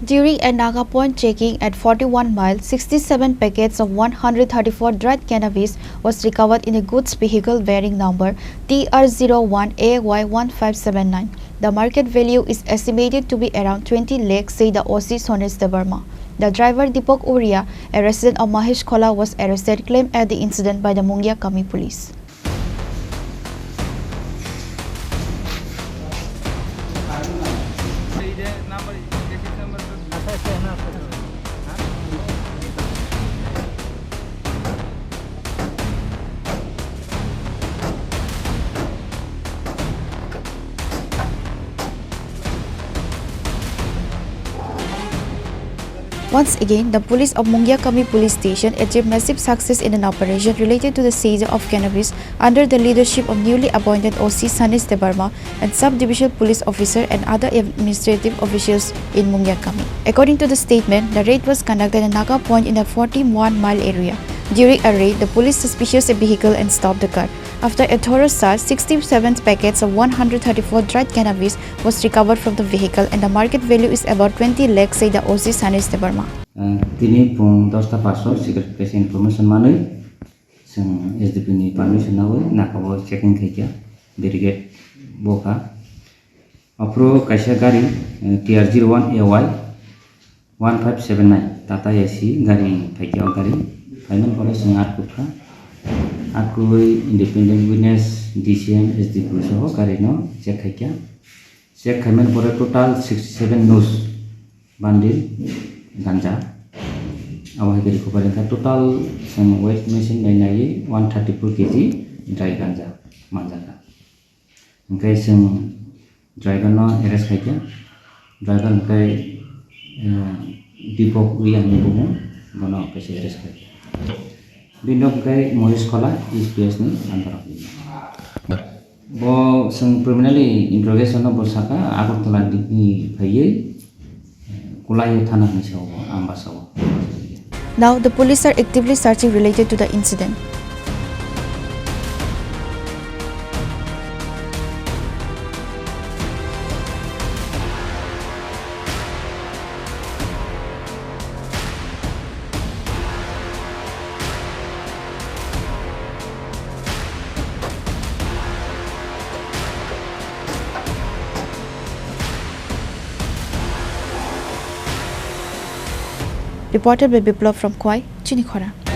During a Naga Point checking at 41 Mile, 67 packets of 134 dried cannabis was recovered in a goods vehicle bearing number TR01AY1579. The market value is estimated to be around 20 lakhs, said the OC Sonis Debarma. The driver Deepak Uria, a resident of Mahesh Khola, was arrested, claimed at the incident by the Mungia Kami police. Once again, the police of Mungia Kami Police Station achieved massive success in an operation related to the seizure of cannabis under the leadership of newly appointed OC Sonis Debarma and Sub-Divisional Police Officer and other administrative officials in Mungia Kami. According to the statement, the raid was conducted at Naga Point in the 41 Mile area. During a raid, the police suspicious a vehicle and stopped the car. After a thorough search, 67 packets of 134 dried cannabis was recovered from the vehicle and the market value is about 20 lakhs, said the OC Sonis Debarma. Tini pung 10:00 secret case information manui sing SDP ni permission nawe nakabo checking khaikya delegate boka apro kaisa gari TR01AY 1579 Tata AC gari khaikya gari final pore sing atkuka akui independent witness DCM SDP soho gari no check khaikya check khaimen pore total 67 nose bundle ganja awal dari kuparin total sang weight machine dan lagi 134 kg dry ganja manjaka engkai sang driver no arrest khaikya driver engkai Deepak Uria ni bumu bono kaise arrest khaikya bino engkai Mahesh Khola SPS ni antara bo sang preliminary interrogation no borsaka Agartala ni phaiye Now, the police are actively searching related to the incident. Reported by Biplov from Kwai, Chinikhora.